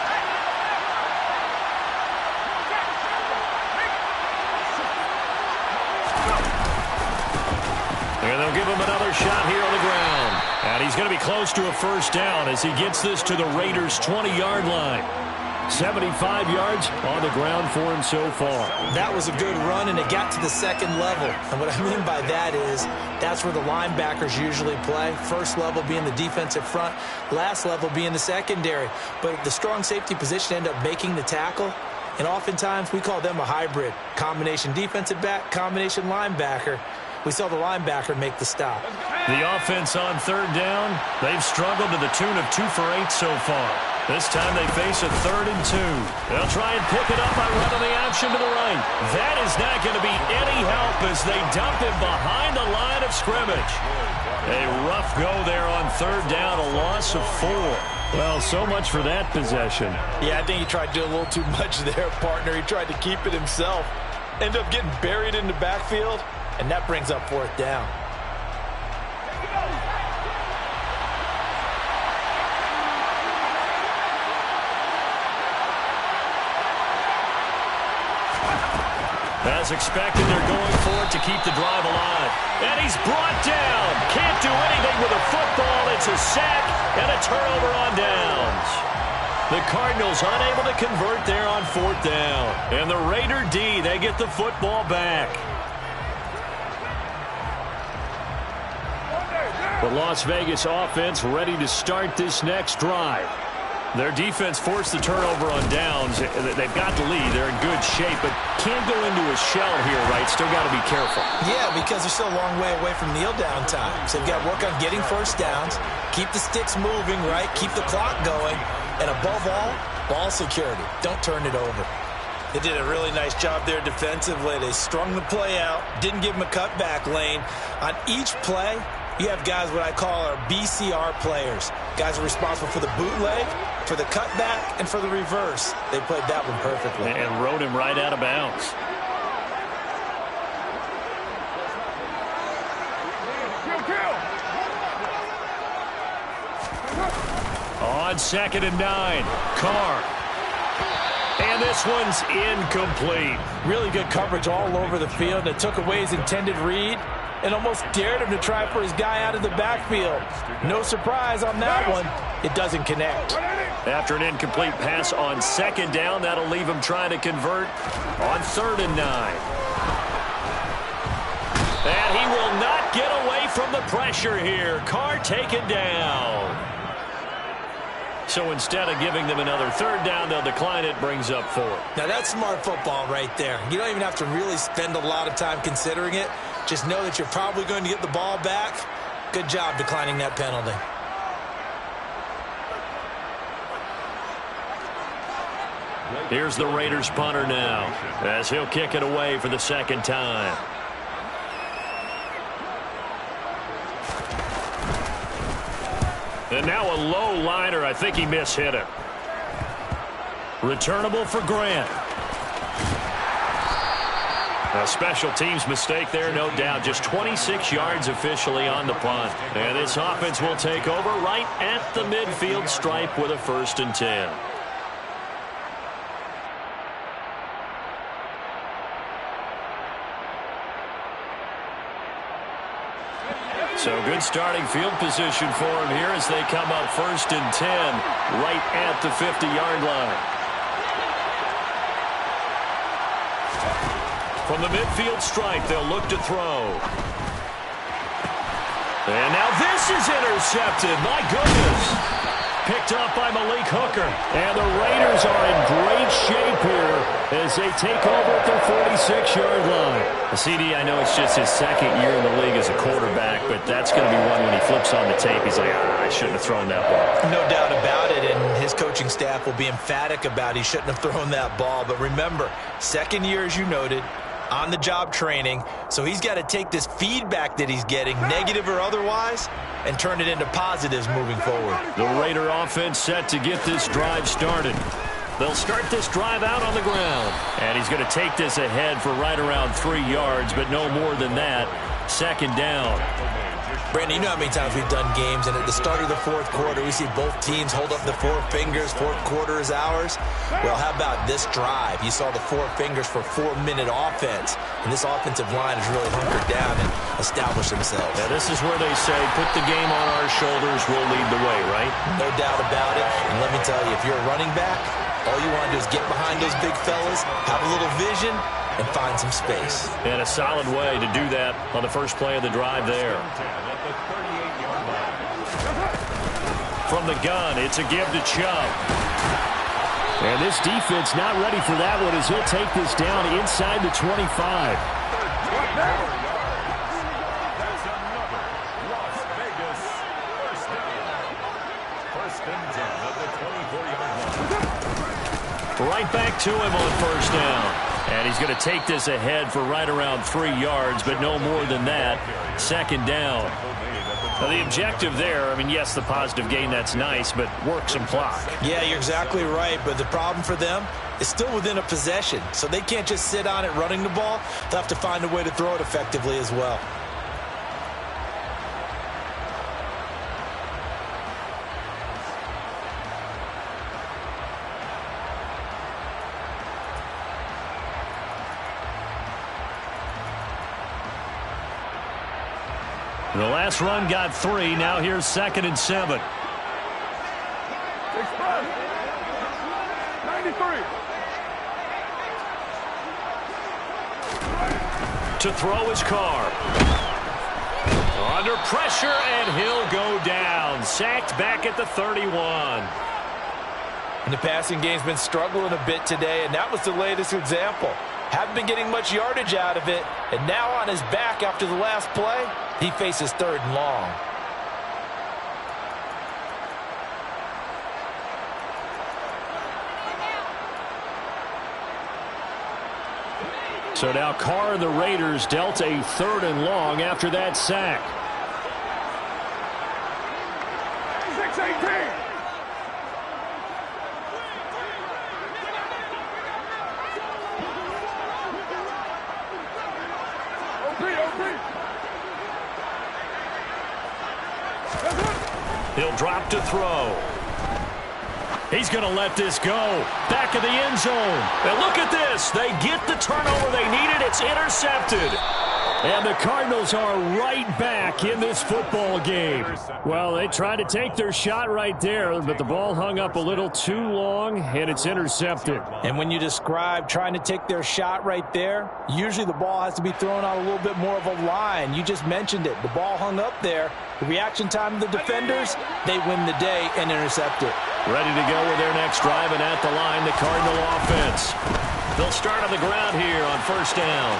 And they'll give him another shot here on the ground. And he's going to be close to a 1st down as he gets this to the Raiders' 20-yard line. 75 yards on the ground for him so far. That was a good run, and it got to the 2nd level. And what I mean by that is that's where the linebackers usually play. 1st level being the defensive front, last level being the secondary. But the strong safety position ended up making the tackle. And oftentimes, we call them a hybrid. Combination defensive back, combination linebacker. We saw the linebacker make the stop. The offense on third down, they've struggled to the tune of 2 for 8 so far. This time they face a 3rd and 2. They'll try and pick it up by running the option to the right. That is not going to be any help as they dump him behind the line of scrimmage. A rough go there on third down, a loss of 4. Well, so much for that possession. Yeah, I think he tried to do a little too much there, partner. He tried to keep it himself. Ended up getting buried in the backfield, and that brings up 4th down. As expected, they're going for it to keep the drive alive. And he's brought down. Can't do anything with a football. It's a sack and a turnover on downs. The Cardinals unable to convert there on 4th down. And the Raider D, they get the football back. The Las Vegas offense ready to start this next drive. Their defense forced the turnover on downs. They've got the lead. They're in good shape, but can't go into a shell here, right? Still got to be careful. Yeah, because they're still a long way away from kneel down time. So they've got to work on getting first downs, keep the sticks moving, right? Keep the clock going. And above all, ball security. Don't turn it over. They did a really nice job there defensively. They strung the play out, didn't give them a cutback lane. On each play, you have guys what I call our BCR players. Guys are responsible for the bootleg, for the cutback, and for the reverse. They played that one perfectly. And rode him right out of bounds. On 2nd and 9, Carr. And this one's incomplete. Really good coverage all over the field. It took away his intended read and almost dared him to try for his guy out of the backfield. No surprise on that one. It doesn't connect. After an incomplete pass on 2nd down, that'll leave him trying to convert on 3rd and 9. And he will not get away from the pressure here. Carr taken down. So instead of giving them another 3rd down, they'll decline it, brings up 4. Now that's smart football right there. You don't even have to really spend a lot of time considering it. Just know that you're probably going to get the ball back. Good job declining that penalty. Here's the Raiders punter now, as he'll kick it away for the 2nd time. And now a low liner. I think he mishit it. Returnable for Grant. A special teams mistake there, no doubt. Just 26 yards officially on the punt. And this offense will take over right at the midfield stripe with a 1st and 10. So good starting field position for him here as they come up 1st and 10 right at the 50-yard line. From the midfield stripe, they'll look to throw. And now this is intercepted. My goodness. Picked up by Malik Hooker. And the Raiders are in great shape here as they take over at their 46-yard line. The CD, I know it's just his 2nd year in the league as a quarterback, but that's going to be one when he flips on the tape. He's like, I shouldn't have thrown that ball. No doubt about it, and his coaching staff will be emphatic about he shouldn't have thrown that ball. But remember, 2nd year, as you noted, on-the-job training, so he's got to take this feedback that he's getting, negative or otherwise, and turn it into positives moving forward. The Raider offense set to get this drive started. They'll start this drive out on the ground. And he's going to take this ahead for right around 3 yards, but no more than that. 2nd down. Brandon, you know how many times we've done games, and at the start of the 4th quarter, we see both teams hold up the 4 fingers, 4th quarter is ours. Well, how about this drive? You saw the 4 fingers for 4-minute offense, and this offensive line has really hunkered down and established themselves. Now, this is where they say, put the game on our shoulders, we'll lead the way, right? No doubt about it, and let me tell you, if you're a running back, all you want to do is get behind those big fellas, have a little vision, and find some space. And a solid way to do that on the first play of the drive there. From the gun, it's a give to Chubb. And this defense not ready for that one as he'll take this down inside the 25. That's another Las Vegas first down. First and 10 at the 24-yard line. Right back to him on first down. And he's going to take this ahead for right around 3 yards, but no more than that. Second down. Now, the objective there, I mean, yes, the positive gain, that's nice, but work some clock. Yeah, you're exactly right, but the problem for them is still within a possession, so they can't just sit on it running the ball. They'll have to find a way to throw it effectively as well. The last run got 3. Now here's 2nd and 7. Express. 93. To throw his car. Under pressure, and he'll go down. Sacked back at the 31. And the passing game's been struggling a bit today, and that was the latest example. Haven't been getting much yardage out of it, and now on his back after the last play, he faces 3rd and long. So now Carr and the Raiders dealt a 3rd and long after that sack. 6-18. He'll drop to throw. He's going to let this go. Back of the end zone. And look at this. They get the turnover they needed. It's intercepted. And the Cardinals are right back in this football game. Well, they tried to take their shot right there, but the ball hung up a little too long, and it's intercepted. And when you describe trying to take their shot right there, usually the ball has to be thrown out a little bit more of a line. You just mentioned it. The ball hung up there. The reaction time of the defenders, they win the day and intercept it. Ready to go with their next drive, and at the line, the Cardinal offense. They'll start on the ground here on first down.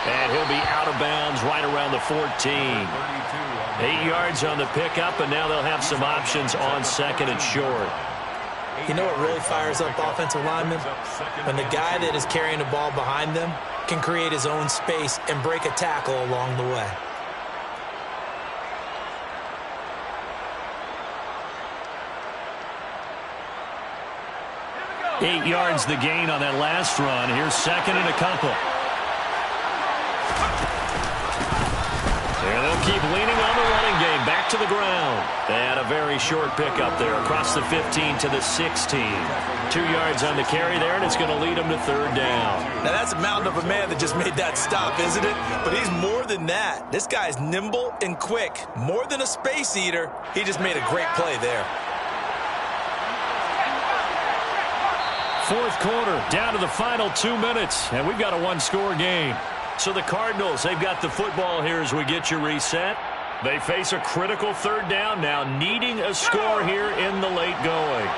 And he'll be out of bounds right around the 14. 8 yards on the pickup, and now they'll have some options on 2nd and short. You know what really fires up offensive linemen? When the guy that is carrying the ball behind them can create his own space and break a tackle along the way. Eight yards the gain on that last run. Here's 2nd and a couple. And they'll keep leaning on the running game. Back to the ground. And a very short pickup there across the 15 to the 16. 2 yards on the carry there, and it's going to lead them to 3rd down. Now, that's a mountain of a man that just made that stop, isn't it? But he's more than that. This guy's nimble and quick. More than a space eater. He just made a great play there. 4th quarter, down to the final 2 minutes, and we've got a 1-score game. So the Cardinals, they've got the football here as we get you reset. They face a critical 3rd down now, needing a score here in the late going.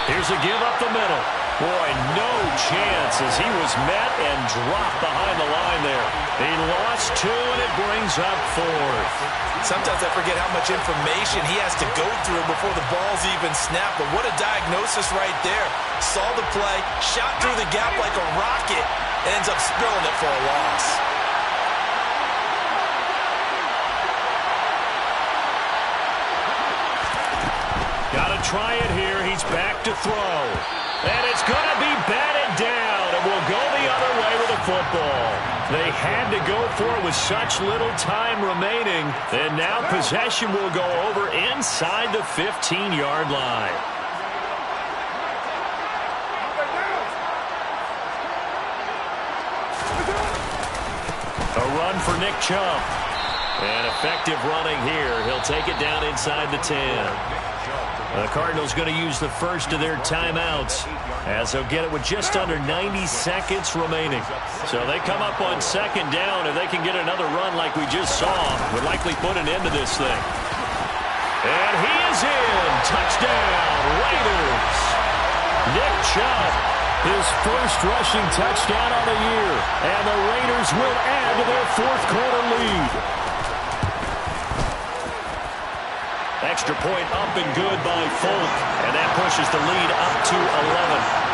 Here's a give up the middle. Boy, no chance as he was met and dropped behind the line there. He lost 2, and it brings up 4th. Sometimes I forget how much information he has to go through before the ball's even snapped. But what a diagnosis right there. Saw the play, shot through the gap like a rocket, and ends up spilling it for a loss. Got to try it here. He's back to throw. And it's going to be batted down. It will go the other way with the football. They had to go for it with such little time remaining. And now possession will go over inside the 15-yard line. A run for Nick Chubb. And effective running here. He'll take it down inside the 10. The Cardinals going to use the first of their timeouts as they'll get it with just under 90 seconds remaining. So they come up on 2nd down. If they can get another run like we just saw, would likely put an end to this thing. And he is in. Touchdown, Raiders. Nick Chubb, his first rushing touchdown on the year. And the Raiders will add to their fourth quarter lead. Extra point up and good by Folk. And that pushes the lead up to 11.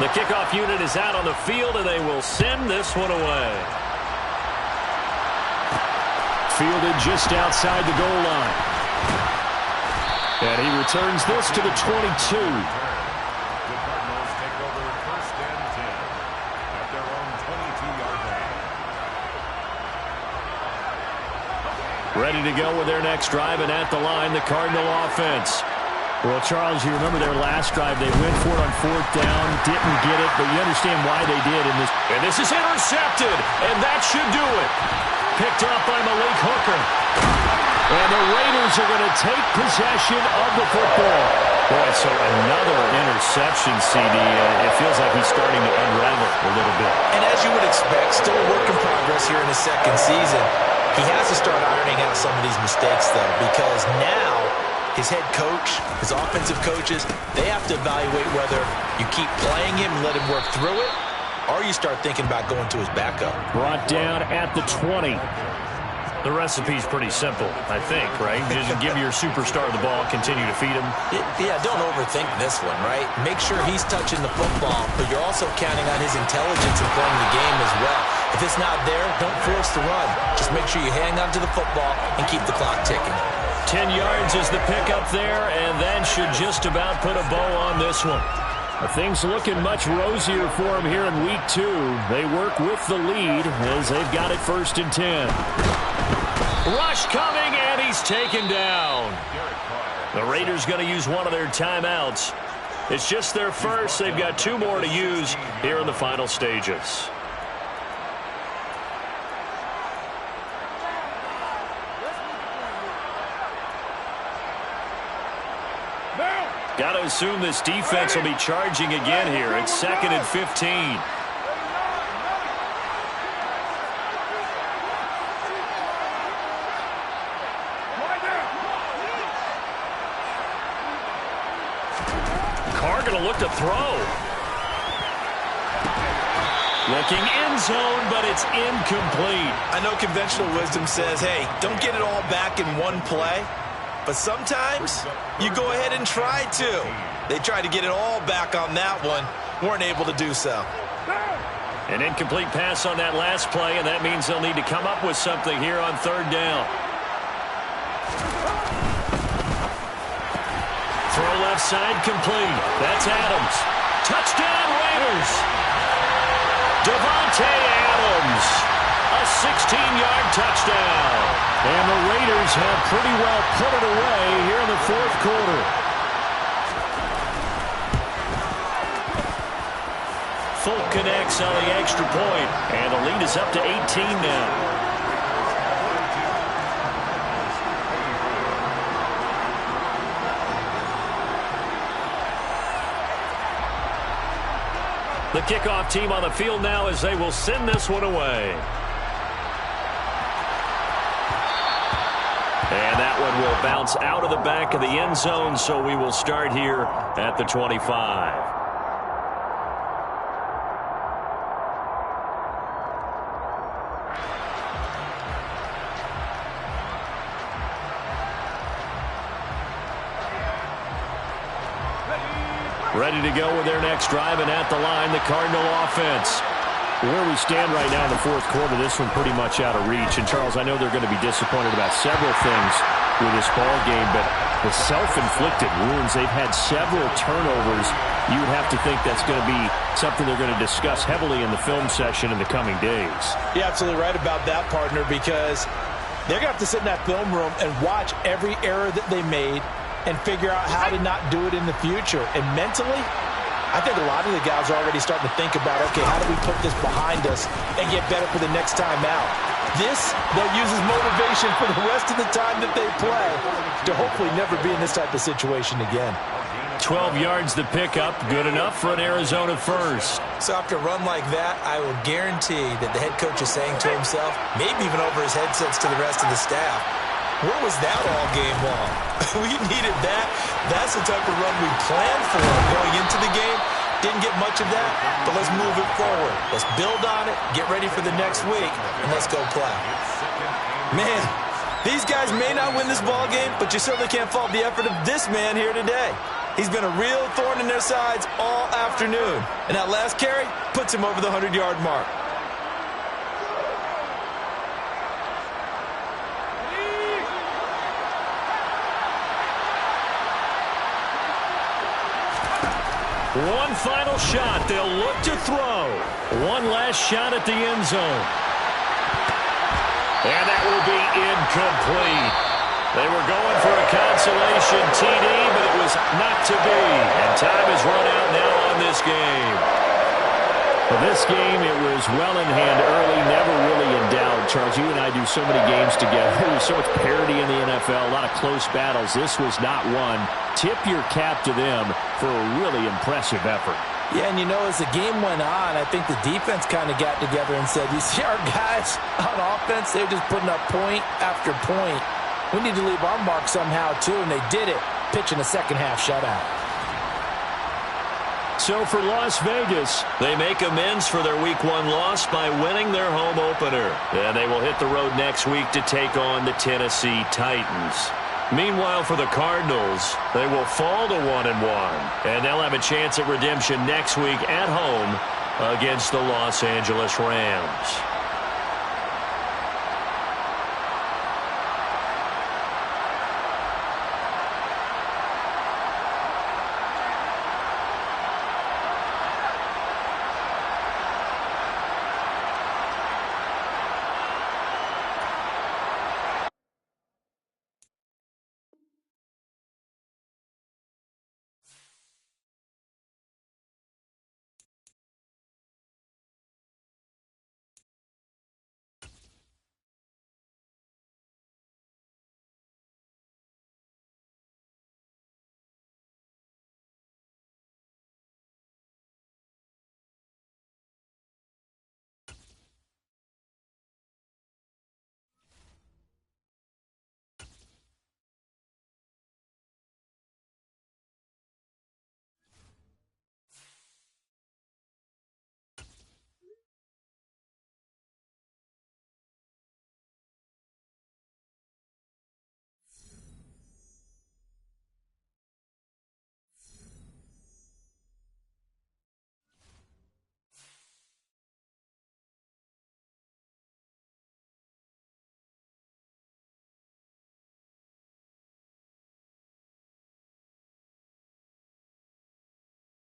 The kickoff unit is out on the field, and they will send this one away. Fielded just outside the goal line. And he returns this to the 22. The Cardinals take over first and 10 at their own 22-yard line. Ready to go with their next drive, and at the line, the Cardinal offense. Well, Charles, you remember their last drive. They went for it on fourth down, didn't get it, but you understand why they did in this. And this is intercepted, and that should do it. Picked up by Malik Hooker. And the Raiders are going to take possession of the football. Boy, so another interception, CD. It feels like he's starting to unravel a little bit. And as you would expect, still a work in progress here in his second season. He has to start ironing out some of these mistakes, though, because now his head coach, his offensive coaches, they have to evaluate whether you keep playing him and let him work through it, or you start thinking about going to his backup. Brought down at the 20. The recipe's pretty simple, I think, right? You just give your superstar the ball, continue to feed him. Yeah, don't overthink this one, right? Make sure he's touching the football, but you're also counting on his intelligence in playing the game as well. If it's not there, don't force the run. Just make sure you hang on to the football and keep the clock ticking. 10 yards is the pickup there, and that should just about put a bow on this one. Things looking much rosier for them here in week 2. They work with the lead as they've got it first and 10. Rush coming, and he's taken down. The Raiders going to use one of their timeouts. It's just their first. They've got 2 more to use here in the final stages. Got to assume this defense will be charging again here. It's 2nd and 15. Carr going to look to throw. Looking end zone, but it's incomplete. I know conventional wisdom says, hey, don't get it all back in one play. But sometimes you go ahead and try to. They tried to get it all back on that one. Weren't able to do so. An incomplete pass on that last play, and that means they'll need to come up with something here on 3rd down. Throw left side complete. That's Adams. Touchdown Raiders. Devontae Adams. A 16-yard touchdown. And the Raiders have pretty well put it away here in the 4th quarter. Folk connects on the extra point, and the lead is up to 18 now. The kickoff team on the field now as they will send this one away. And that one will bounce out of the back of the end zone, so we will start here at the 25. Ready to go with their next drive, and at the line, the Cardinal offense. Where we stand right now in the 4th quarter, this one pretty much out of reach. And, Charles, I know they're going to be disappointed about several things with this ball game, but the self-inflicted wounds, they've had several turnovers. You would have to think that's going to be something they're going to discuss heavily in the film session in the coming days. You're absolutely right about that, partner, because they're going to have to sit in that film room and watch every error that they made and figure out how to not do it in the future. And mentally, I think a lot of the guys are already starting to think about, okay, how do we put this behind us and get better for the next time out? This, they'll use as motivation for the rest of the time that they play to hopefully never be in this type of situation again. 12 yards to pick up. Good enough for an Arizona first. So after a run like that, I will guarantee that the head coach is saying to himself, maybe even over his headsets to the rest of the staff, where was that all game long? We needed that. That's the type of run we planned for going into the game. Didn't get much of that, but let's move it forward. Let's build on it, get ready for the next week, and let's go play. Man, these guys may not win this ball game, but you certainly can't fault the effort of this man here today. He's been a real thorn in their sides all afternoon, and that last carry puts him over the 100-yard mark. One final shot. They'll look to throw. One last shot at the end zone. And that will be incomplete. They were going for a consolation TD, but it was not to be. And time has run out now on this game. For this game, it was well in hand early, never really in doubt. Charles, you and I do so many games together. There's so much parity in the NFL, a lot of close battles. This was not one. Tip your cap to them for a really impressive effort. Yeah, and you know, as the game went on, I think the defense kind of got together and said, you see our guys on offense, they're just putting up point after point. We need to leave our mark somehow, too, and they did it, pitching a second-half shutout. So for Las Vegas, they make amends for their Week 1 loss by winning their home opener. And they will hit the road next week to take on the Tennessee Titans. Meanwhile, for the Cardinals, they will fall to 1-1. And they'll have a chance at redemption next week at home against the Los Angeles Rams.